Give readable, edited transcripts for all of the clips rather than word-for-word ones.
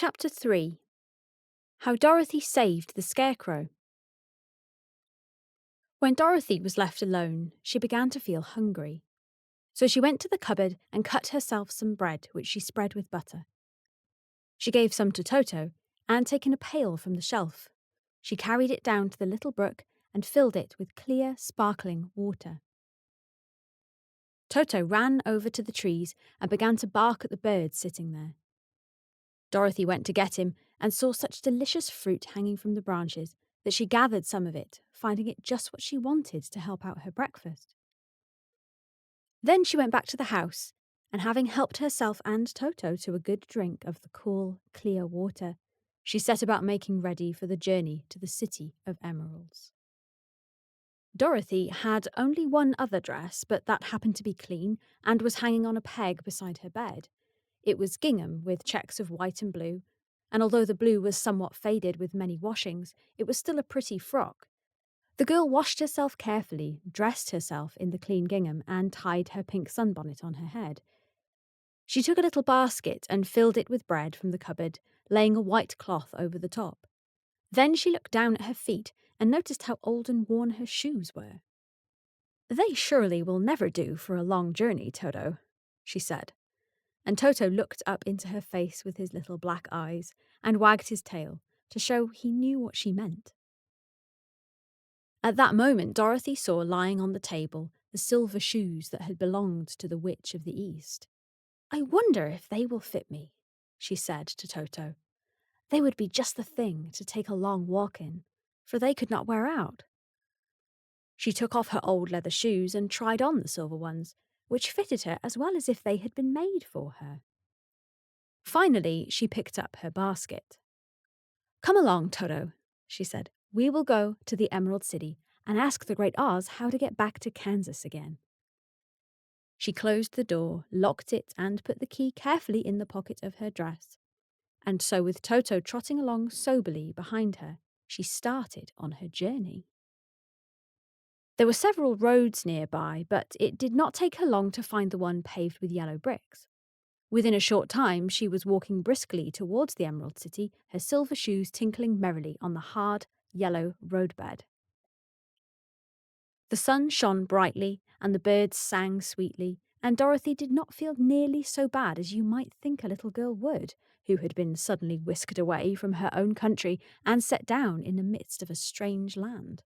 Chapter 3. How Dorothy Saved the Scarecrow. When Dorothy was left alone, she began to feel hungry. So she went to the cupboard and cut herself some bread, which she spread with butter. She gave some to Toto, and taking a pail from the shelf, she carried it down to the little brook and filled it with clear, sparkling water. Toto ran over to the trees and began to bark at the birds sitting there. Dorothy went to get him and saw such delicious fruit hanging from the branches that she gathered some of it, finding it just what she wanted to help out her breakfast. Then she went back to the house, and having helped herself and Toto to a good drink of the cool, clear water, she set about making ready for the journey to the City of Emeralds. Dorothy had only one other dress, but that happened to be clean and was hanging on a peg beside her bed. It was gingham with checks of white and blue, and although the blue was somewhat faded with many washings, it was still a pretty frock. The girl washed herself carefully, dressed herself in the clean gingham, and tied her pink sunbonnet on her head. She took a little basket and filled it with bread from the cupboard, laying a white cloth over the top. Then she looked down at her feet and noticed how old and worn her shoes were. "They surely will never do for a long journey, Toto," she said. And Toto looked up into her face with his little black eyes and wagged his tail to show he knew what she meant. At that moment, Dorothy saw lying on the table the silver shoes that had belonged to the Witch of the East. "I wonder if they will fit me," she said to Toto. "They would be just the thing to take a long walk in, for they could not wear out." She took off her old leather shoes and tried on the silver ones, which fitted her as well as if they had been made for her. Finally, she picked up her basket. "Come along, Toto," she said. "We will go to the Emerald City and ask the Great Oz how to get back to Kansas again." She closed the door, locked it, and put the key carefully in the pocket of her dress. And so, with Toto trotting along soberly behind her, she started on her journey. There were several roads nearby, but it did not take her long to find the one paved with yellow bricks. Within a short time, she was walking briskly towards the Emerald City, her silver shoes tinkling merrily on the hard, yellow roadbed. The sun shone brightly, and the birds sang sweetly, and Dorothy did not feel nearly so bad as you might think a little girl would, who had been suddenly whisked away from her own country and set down in the midst of a strange land.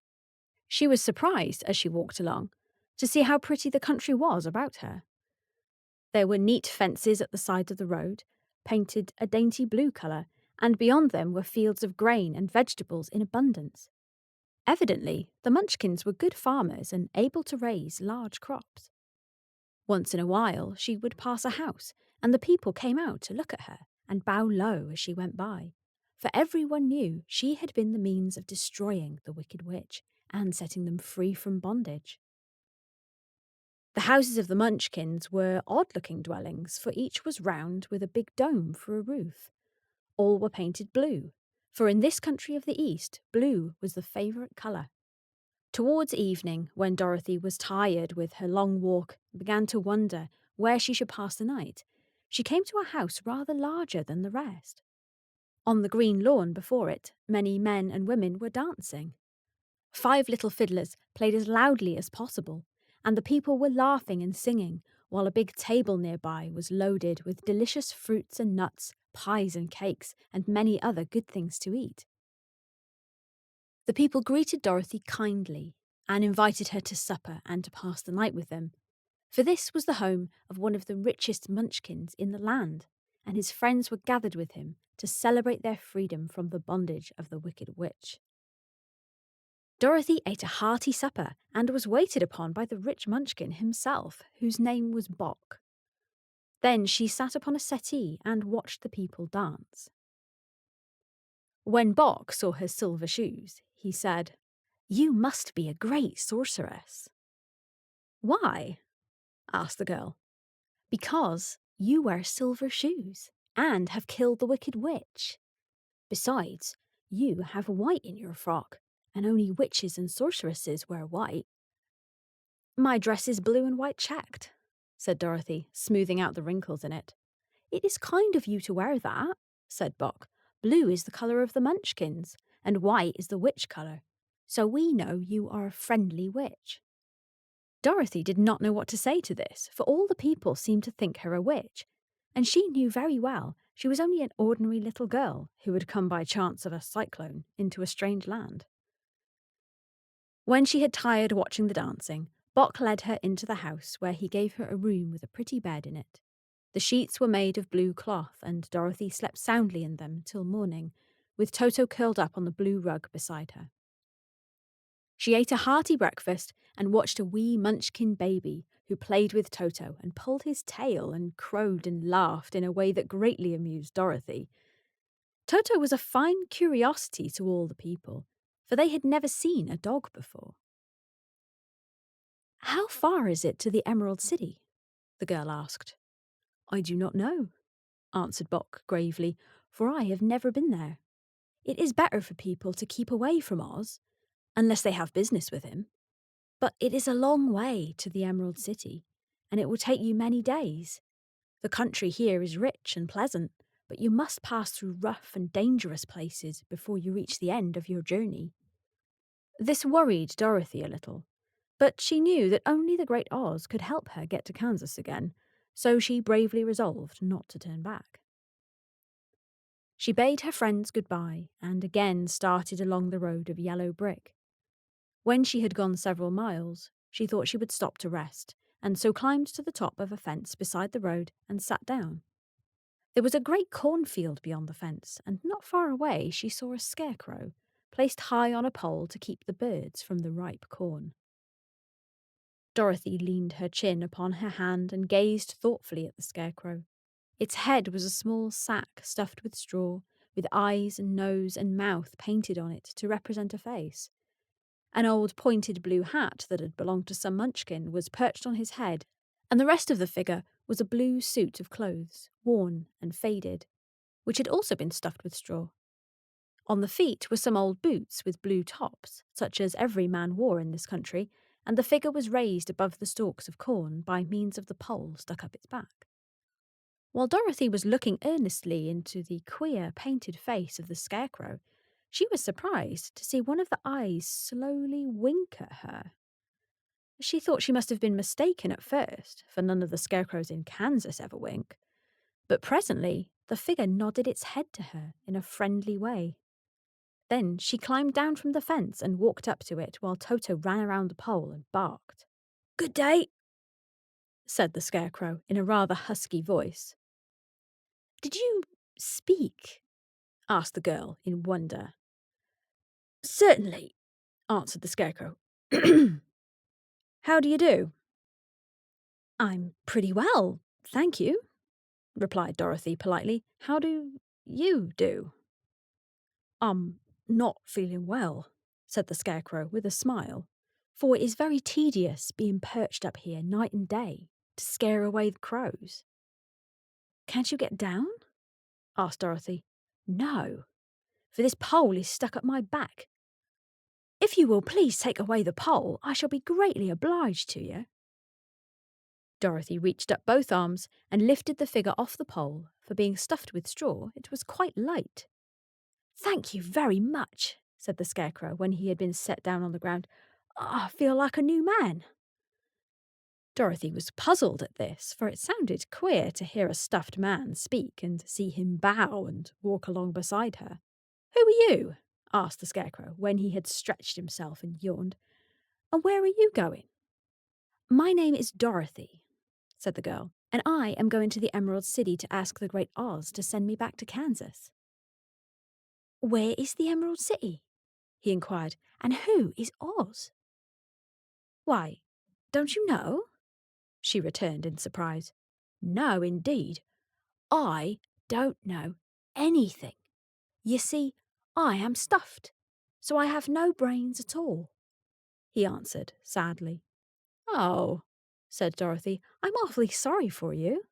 She was surprised, as she walked along, to see how pretty the country was about her. There were neat fences at the side of the road, painted a dainty blue colour, and beyond them were fields of grain and vegetables in abundance. Evidently, the Munchkins were good farmers and able to raise large crops. Once in a while, she would pass a house, and the people came out to look at her and bow low as she went by, for everyone knew she had been the means of destroying the Wicked Witch and setting them free from bondage. The houses of the Munchkins were odd-looking dwellings, for each was round with a big dome for a roof. All were painted blue, for in this country of the East, blue was the favourite colour. Towards evening, when Dorothy was tired with her long walk and began to wonder where she should pass the night, she came to a house rather larger than the rest. On the green lawn before it, many men and women were dancing. 5 little fiddlers played as loudly as possible, and the people were laughing and singing, while a big table nearby was loaded with delicious fruits and nuts, pies and cakes, and many other good things to eat. The people greeted Dorothy kindly and invited her to supper and to pass the night with them, for this was the home of one of the richest Munchkins in the land, and his friends were gathered with him to celebrate their freedom from the bondage of the Wicked Witch. Dorothy ate a hearty supper and was waited upon by the rich Munchkin himself, whose name was Bock. Then she sat upon a settee and watched the people dance. When Bock saw her silver shoes, he said, "You must be a great sorceress." "Why?" asked the girl. "Because you wear silver shoes and have killed the Wicked Witch. Besides, you have white in your frock, and only witches and sorceresses wear white." "My dress is blue and white checked," said Dorothy, smoothing out the wrinkles in it. "It is kind of you to wear that," said Bock. Blue is the colour of the Munchkins, and white is the witch colour. So we know you are a friendly witch. Dorothy did not know what to say to this, for all the people seemed to think her a witch, and she knew very well she was only an ordinary little girl who had come by chance of a cyclone into a strange land. When she had tired watching the dancing, Bock led her into the house where he gave her a room with a pretty bed in it. The sheets were made of blue cloth, and Dorothy slept soundly in them till morning, with Toto curled up on the blue rug beside her. She ate a hearty breakfast and watched a wee Munchkin baby who played with Toto and pulled his tail and crowed and laughed in a way that greatly amused Dorothy. Toto was a fine curiosity to all the people, for they had never seen a dog before. "How far is it to the Emerald City?" the girl asked. "I do not know," answered Bock gravely, "for I have never been there. It is better for people to keep away from Oz, unless they have business with him. But it is a long way to the Emerald City, and it will take you many days. The country here is rich and pleasant, but you must pass through rough and dangerous places before you reach the end of your journey." This worried Dorothy a little, but she knew that only the Great Oz could help her get to Kansas again, so she bravely resolved not to turn back. She bade her friends goodbye and again started along the road of yellow brick. When she had gone several miles, she thought she would stop to rest, and so climbed to the top of a fence beside the road and sat down. There was a great cornfield beyond the fence, and not far away she saw a scarecrow, placed high on a pole to keep the birds from the ripe corn. Dorothy leaned her chin upon her hand and gazed thoughtfully at the scarecrow. Its head was a small sack stuffed with straw, with eyes and nose and mouth painted on it to represent a face. An old pointed blue hat that had belonged to some Munchkin was perched on his head, and the rest of the figure was a blue suit of clothes, worn and faded, which had also been stuffed with straw. On the feet were some old boots with blue tops, such as every man wore in this country, and the figure was raised above the stalks of corn by means of the pole stuck up its back. While Dorothy was looking earnestly into the queer painted face of the scarecrow, she was surprised to see one of the eyes slowly wink at her. She thought she must have been mistaken at first, for none of the scarecrows in Kansas ever wink. But presently the figure nodded its head to her in a friendly way. Then she climbed down from the fence and walked up to it while Toto ran around the pole and barked. "Good day," said the scarecrow in a rather husky voice. "Did you speak?" asked the girl in wonder. "Certainly," answered the scarecrow. "How do you do?" "I'm pretty well, thank you," replied Dorothy politely. "How do you do?" "I'm not feeling well," said the scarecrow with a smile, "for it is very tedious being perched up here night and day to scare away the crows." "Can't you get down?" asked Dorothy. "No, for this pole is stuck up my back. If you will please take away the pole, I shall be greatly obliged to you." Dorothy reached up both arms and lifted the figure off the pole, for being stuffed with straw, it was quite light. "Thank you very much," said the scarecrow when he had been set down on the ground. "I feel like a new man." Dorothy was puzzled at this, for it sounded queer to hear a stuffed man speak and see him bow and walk along beside her. "Who are you?" asked the scarecrow when he had stretched himself and yawned. "And where are you going?" "My name is Dorothy," said the girl, "and I am going to the Emerald City to ask the Great Oz to send me back to Kansas." "Where is the Emerald City?" he inquired, "and who is Oz?" "Why, don't you know?" she returned in surprise. "No, indeed. I don't know anything. You see, I am stuffed, so I have no brains at all," he answered sadly. "Oh," said Dorothy, "I'm awfully sorry for you."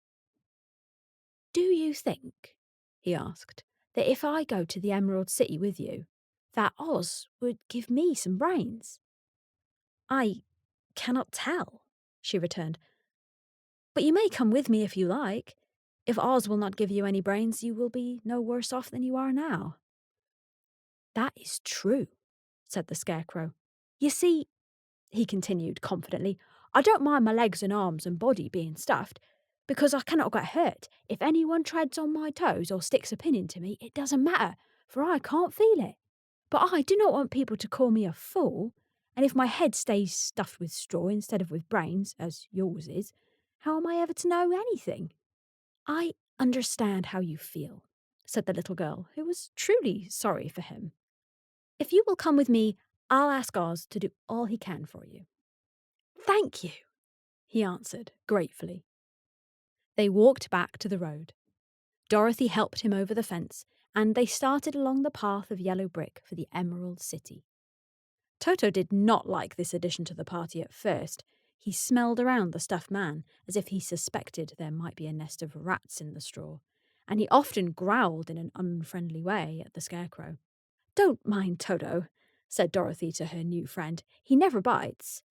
"Do you think," he asked, "that if I go to the Emerald City with you, that Oz would give me some brains?" "I cannot tell," she returned, "but you may come with me if you like. If Oz will not give you any brains, you will be no worse off than you are now." "That is true," said the Scarecrow. "You see," he continued confidently, "I don't mind my legs and arms and body being stuffed, because I cannot get hurt. If anyone treads on my toes or sticks a pin into me, it doesn't matter, for I can't feel it. But I do not want people to call me a fool, and if my head stays stuffed with straw instead of with brains, as yours is, how am I ever to know anything?" "I understand how you feel," said the little girl, who was truly sorry for him. "If you will come with me, I'll ask Oz to do all he can for you." "Thank you," he answered gratefully. They walked back to the road. Dorothy helped him over the fence, and they started along the path of yellow brick for the Emerald City. Toto did not like this addition to the party at first. He smelled around the stuffed man as if he suspected there might be a nest of rats in the straw, and he often growled in an unfriendly way at the Scarecrow. "Don't mind Toto," said Dorothy to her new friend. "He never bites."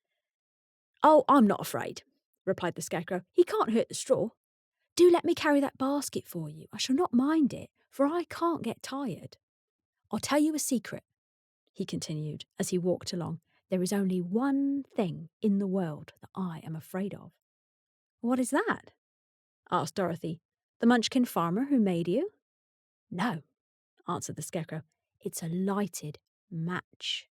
"Oh, I'm not afraid," replied the Scarecrow. "He can't hurt the straw. Do let me carry that basket for you. I shall not mind it, for I can't get tired. I'll tell you a secret," he continued as he walked along. "There is only one thing in the world that I am afraid of." "What is that?" asked Dorothy. "The Munchkin farmer who made you?" "No," answered the Scarecrow. "It's a lighted match."